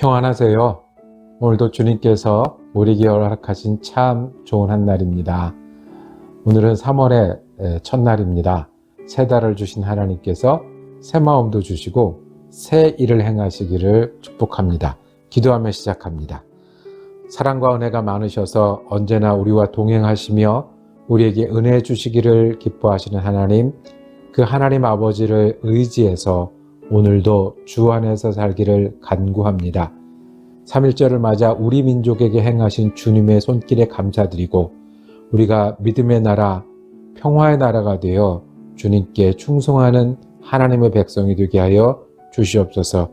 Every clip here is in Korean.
평안하세요. 오늘도 주님께서 우리에게 허락하신 참 좋은 한 날입니다. 오늘은 3월의 첫날입니다. 새 달을 주신 하나님께서 새 마음도 주시고 새 일을 행하시기를 축복합니다. 기도하며 시작합니다. 사랑과 은혜가 많으셔서 언제나 우리와 동행하시며 우리에게 은혜 주시기를 기뻐하시는 하나님, 그 하나님 아버지를 의지해서 오늘도 주 안에서 살기를 간구합니다. 3.1절을 맞아 우리 민족에게 행하신 주님의 손길에 감사드리고 우리가 믿음의 나라, 평화의 나라가 되어 주님께 충성하는 하나님의 백성이 되게 하여 주시옵소서.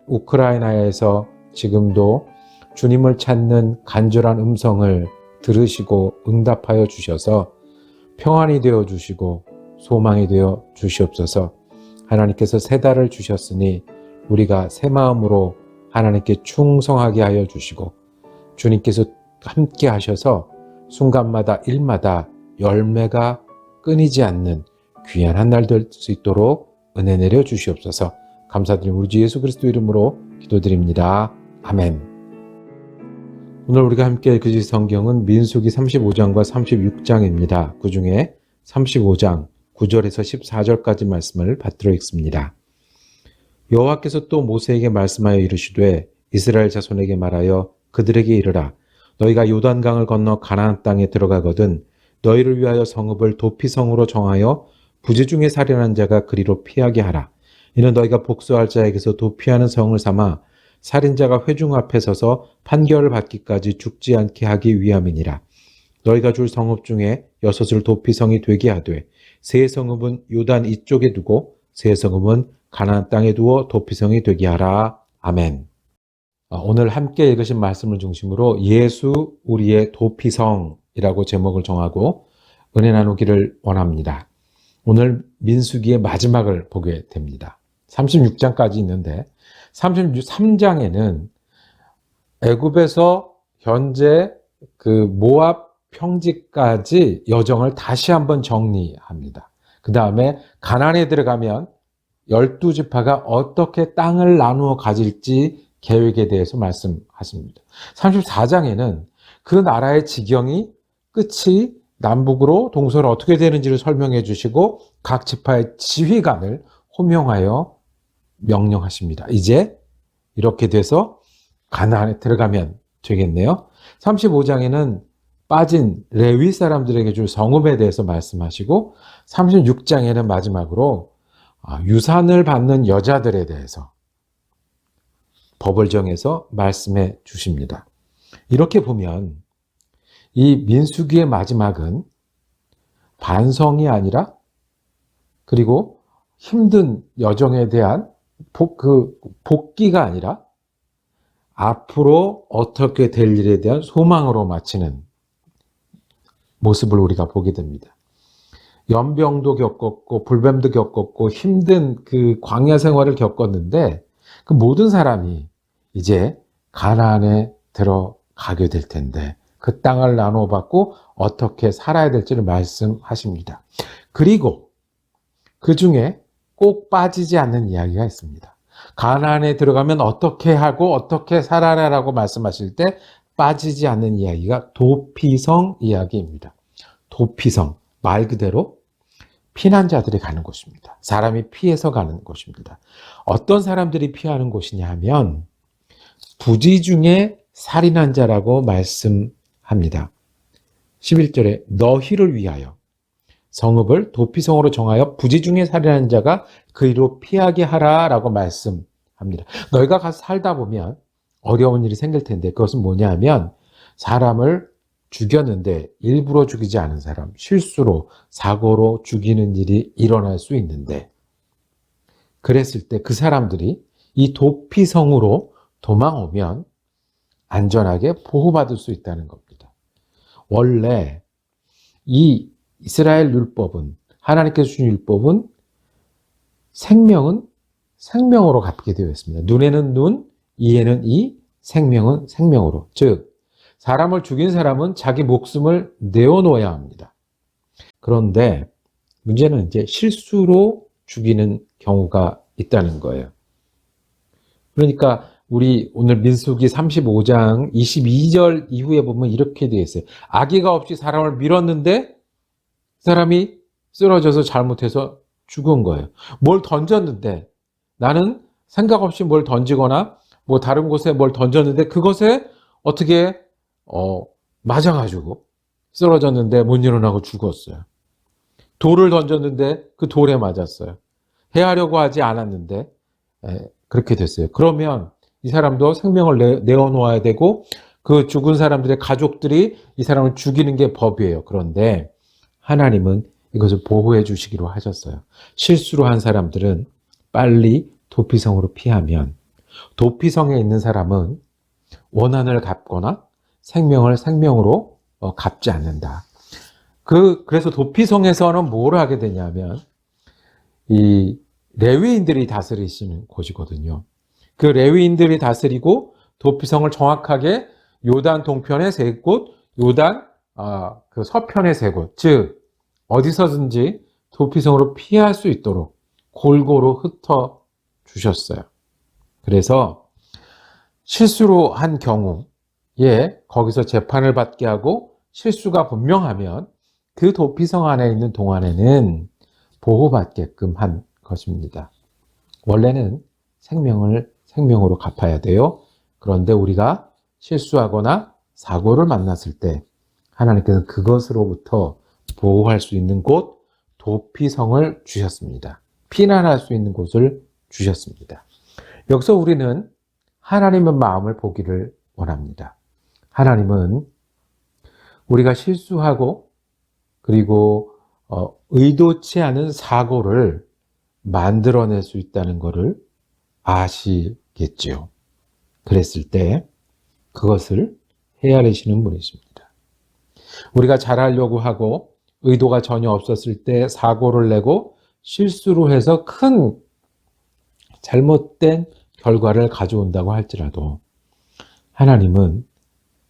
우크라이나에서 지금도 주님을 찾는 간절한 음성을 들으시고 응답하여 주셔서 평안이 되어 주시고 소망이 되어 주시옵소서. 하나님께서 새 달을 주셨으니 우리가 새 마음으로 하나님께 충성하게 하여 주시고 주님께서 함께 하셔서 순간마다 일마다 열매가 끊이지 않는 귀한 한 날 될 수 있도록 은혜 내려 주시옵소서. 감사드리며 우리 주 예수 그리스도 이름으로 기도드립니다. 아멘. 오늘 우리가 함께 읽으실 성경은 민수기 35장과 36장입니다. 그 중에 35장 9절에서 14절까지 말씀을 받들어 읽습니다. 여호와께서 또 모세에게 말씀하여 이르시되 이스라엘 자손에게 말하여 그들에게 이르라. 너희가 요단강을 건너 가나안 땅에 들어가거든 너희를 위하여 성읍을 도피성으로 정하여 부지 중에 살인한 자가 그리로 피하게 하라. 이는 너희가 복수할 자에게서 도피하는 성을 삼아 살인자가 회중 앞에 서서 판결을 받기까지 죽지 않게 하기 위함이니라. 너희가 줄 성읍 중에 6을 도피성이 되게 하되 세 성읍은 요단 이쪽에 두고 세 성읍은 가나안 땅에 두어 도피성이 되게 하라. 아멘. 오늘 함께 읽으신 말씀을 중심으로 예수 우리의 도피성이라고 제목을 정하고 은혜 나누기를 원합니다. 오늘 민수기의 마지막을 보게 됩니다. 36장까지 있는데 33장에는 애굽에서 현재 그 모압 평지까지 여정을 다시 한번 정리합니다. 그 다음에 가나안에 들어가면 12지파가 어떻게 땅을 나누어 가질지 계획에 대해서 말씀하십니다. 34장에는 그 나라의 지경이 끝이 남북으로 동서로 어떻게 되는지를 설명해 주시고 각 지파의 지휘관을 호명하여 명령하십니다. 이제 이렇게 돼서 가나안에 들어가면 되겠네요. 35장에는 빠진 레위 사람들에게 줄 성읍에 대해서 말씀하시고 36장에는 마지막으로 유산을 받는 여자들에 대해서 법을 정해서 말씀해 주십니다. 이렇게 보면 이 민수기의 마지막은 반성이 아니라 그리고 힘든 여정에 대한 복귀가 아니라 앞으로 어떻게 될 일에 대한 소망으로 마치는 모습을 우리가 보게 됩니다. 연병도 겪었고 불뱀도 겪었고 힘든 그 광야 생활을 겪었는데 그 모든 사람이 이제 가나안에 들어가게 될 텐데 그 땅을 나눠받고 어떻게 살아야 될지를 말씀하십니다. 그리고 그 중에 꼭 빠지지 않는 이야기가 있습니다. 가나안에 들어가면 어떻게 하고 어떻게 살아라라고 말씀하실 때 빠지지 않는 이야기가 도피성 이야기입니다. 도피성, 말 그대로 피난자들이 가는 곳입니다. 사람이 피해서 가는 곳입니다. 어떤 사람들이 피하는 곳이냐 하면 부지 중에 살인한 자라고 말씀합니다. 11절에 너희를 위하여 성읍을 도피성으로 정하여 부지 중에 살인한 자가 그리로 피하게 하라라고 말씀합니다. 너희가 가서 살다 보면 어려운 일이 생길 텐데 그것은 뭐냐 하면 사람을 죽였는데 일부러 죽이지 않은 사람, 실수로 사고로 죽이는 일이 일어날 수 있는데 그랬을 때 그 사람들이 이 도피성으로 도망오면 안전하게 보호받을 수 있다는 겁니다. 원래 이 이스라엘 율법은 하나님께서 주신 율법은 생명은 생명으로 갚게 되어 있습니다. 눈에는 눈, 이에는 이, 생명은 생명으로. 즉 사람을 죽인 사람은 자기 목숨을 내어놓아야 합니다. 그런데 문제는 이제 실수로 죽이는 경우가 있다는 거예요. 그러니까 우리 오늘 민수기 35장 22절 이후에 보면 이렇게 되어 있어요. 악의가 없이 사람을 밀었는데 사람이 쓰러져서 잘못해서 죽은 거예요. 뭘 던졌는데 나는 생각 없이 뭘 던지거나 뭐 다른 곳에 뭘 던졌는데 그것에 어떻게 맞아가지고 쓰러졌는데 못 일어나고 죽었어요. 돌을 던졌는데 그 돌에 맞았어요. 해하려고 하지 않았는데 그렇게 됐어요. 그러면 이 사람도 생명을 내어놓아야 되고 그 죽은 사람들의 가족들이 이 사람을 죽이는 게 법이에요. 그런데 하나님은 이것을 보호해 주시기로 하셨어요. 실수로 한 사람들은 빨리 도피성으로 피하면 도피성에 있는 사람은 원한을 갚거나 생명을 생명으로 갚지 않는다. 그래서 도피성에서는 뭘 하게 되냐면 이 레위인들이 다스리시는 곳이거든요. 그 레위인들이 다스리고 도피성을 정확하게 요단 동편의 3곳, 요단 그 서편의 3곳, 즉 어디서든지 도피성으로 피할 수 있도록 골고루 흩어 주셨어요. 그래서 실수로 한 경우에 거기서 재판을 받게 하고 실수가 분명하면 그 도피성 안에 있는 동안에는 보호받게끔 한 것입니다. 원래는 생명을 생명으로 갚아야 돼요. 그런데 우리가 실수하거나 사고를 만났을 때 하나님께서는 그것으로부터 보호할 수 있는 곳 도피성을 주셨습니다. 피난할 수 있는 곳을 주셨습니다. 여기서 우리는 하나님의 마음을 보기를 원합니다. 하나님은 우리가 실수하고 그리고 의도치 않은 사고를 만들어낼 수 있다는 것을 아시겠지요. 그랬을 때 그것을 헤아리시는 분이십니다. 우리가 잘하려고 하고 의도가 전혀 없었을 때 사고를 내고 실수로 해서 큰 잘못된 결과를 가져온다고 할지라도 하나님은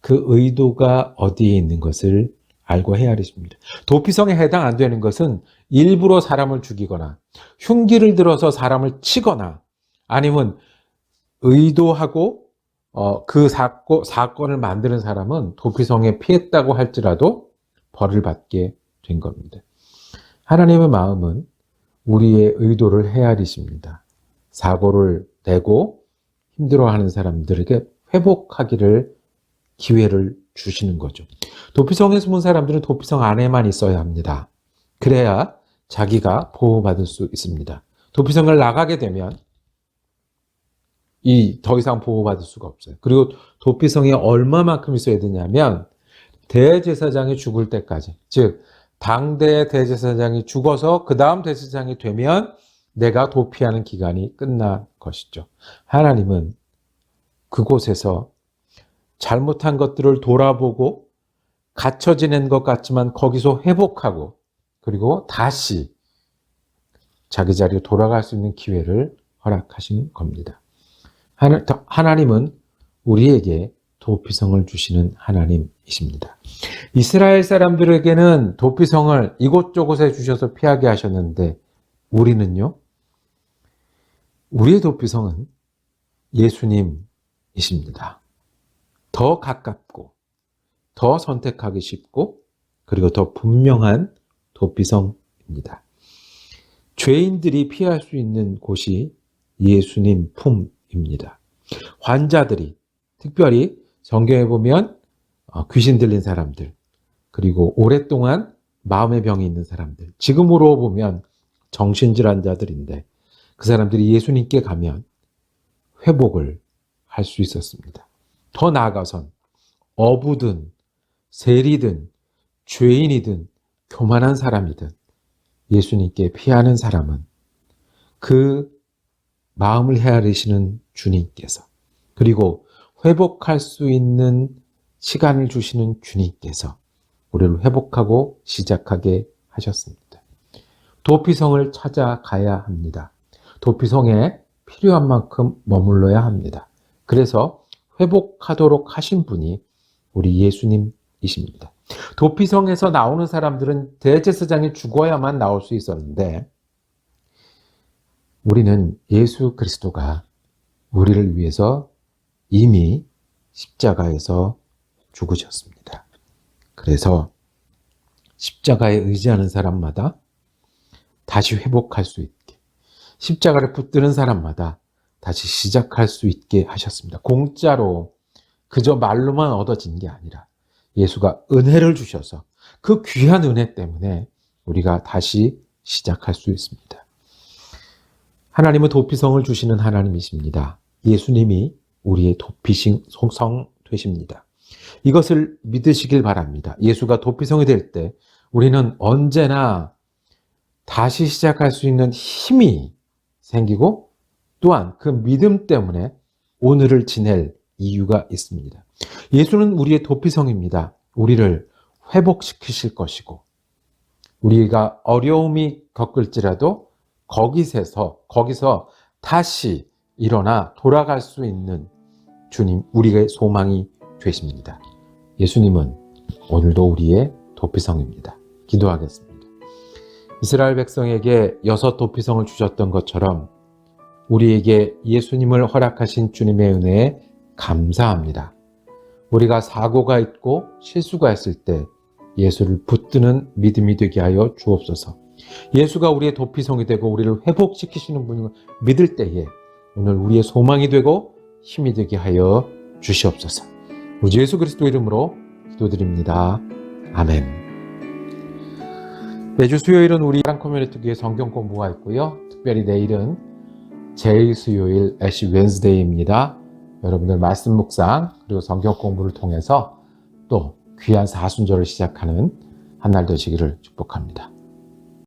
그 의도가 어디에 있는 것을 알고 헤아리십니다. 도피성에 해당 안 되는 것은 일부러 사람을 죽이거나 흉기를 들어서 사람을 치거나 아니면 의도하고 그 사건을 만드는 사람은 도피성에 피했다고 할지라도 벌을 받게 된 겁니다. 하나님의 마음은 우리의 의도를 헤아리십니다. 사고를 내고 힘들어하는 사람들에게 회복하기를 기회를 주시는 거죠. 도피성에 숨은 사람들은 도피성 안에만 있어야 합니다. 그래야 자기가 보호받을 수 있습니다. 도피성을 나가게 되면 더 이상 보호받을 수가 없어요. 그리고 도피성에 얼마만큼 있어야 되냐면 대제사장이 죽을 때까지, 즉 당대 대제사장이 죽어서 그 다음 대제사장이 되면 내가 도피하는 기간이 끝난 것이죠. 하나님은 그곳에서 잘못한 것들을 돌아보고 갇혀 지낸 것 같지만 거기서 회복하고 그리고 다시 자기 자리로 돌아갈 수 있는 기회를 허락하신 겁니다. 하나님은 우리에게 도피성을 주시는 하나님이십니다. 이스라엘 사람들에게는 도피성을 이곳저곳에 주셔서 피하게 하셨는데 우리는요? 우리의 도피성은 예수님이십니다. 더 가깝고 더 선택하기 쉽고 그리고 더 분명한 도피성입니다. 죄인들이 피할 수 있는 곳이 예수님 품입니다. 환자들이 특별히 성경에 보면 귀신 들린 사람들 그리고 오랫동안 마음의 병이 있는 사람들 지금으로 보면 정신질환자들인데 그 사람들이 예수님께 가면 회복을 할 수 있었습니다. 더 나아가선 어부든 세리든 죄인이든 교만한 사람이든 예수님께 피하는 사람은 그 마음을 헤아리시는 주님께서 그리고 회복할 수 있는 시간을 주시는 주님께서 우리를 회복하고 시작하게 하셨습니다. 도피성을 찾아가야 합니다. 도피성에 필요한 만큼 머물러야 합니다. 그래서 회복하도록 하신 분이 우리 예수님이십니다. 도피성에서 나오는 사람들은 대제사장이 죽어야만 나올 수 있었는데 우리는 예수 그리스도가 우리를 위해서 이미 십자가에서 죽으셨습니다. 그래서 십자가에 의지하는 사람마다 다시 회복할 수 있게, 십자가를 붙드는 사람마다 다시 시작할 수 있게 하셨습니다. 공짜로 그저 말로만 얻어진 게 아니라 예수가 은혜를 주셔서 그 귀한 은혜 때문에 우리가 다시 시작할 수 있습니다. 하나님은 도피성을 주시는 하나님이십니다. 예수님이 우리의 도피성 되십니다. 이것을 믿으시길 바랍니다. 예수가 도피성이 될 때 우리는 언제나 다시 시작할 수 있는 힘이 생기고 또한 그 믿음 때문에 오늘을 지낼 이유가 있습니다. 예수는 우리의 도피성입니다. 우리를 회복시키실 것이고 우리가 어려움이 겪을지라도 거기서 다시 일어나 돌아갈 수 있는 주님, 우리의 소망이 되십니다. 예수님은 오늘도 우리의 도피성입니다. 기도하겠습니다. 이스라엘 백성에게 6 도피성을 주셨던 것처럼 우리에게 예수님을 허락하신 주님의 은혜에 감사합니다. 우리가 사고가 있고 실수가 있을 때 예수를 붙드는 믿음이 되게 하여 주옵소서. 예수가 우리의 도피성이 되고 우리를 회복시키시는 분을 믿을 때에 오늘 우리의 소망이 되고 힘이 되게 하여 주시옵소서. 우리 예수 그리스도 이름으로 기도드립니다. 아멘. 매주 수요일은 우리 사랑 커뮤니티 교회 성경 공부가 있고요. 특별히 내일은 제1수요일 애쉬 웬스데이입니다. 여러분들 말씀 묵상 그리고 성경 공부를 통해서 또 귀한 사순절을 시작하는 한 날 되시기를 축복합니다.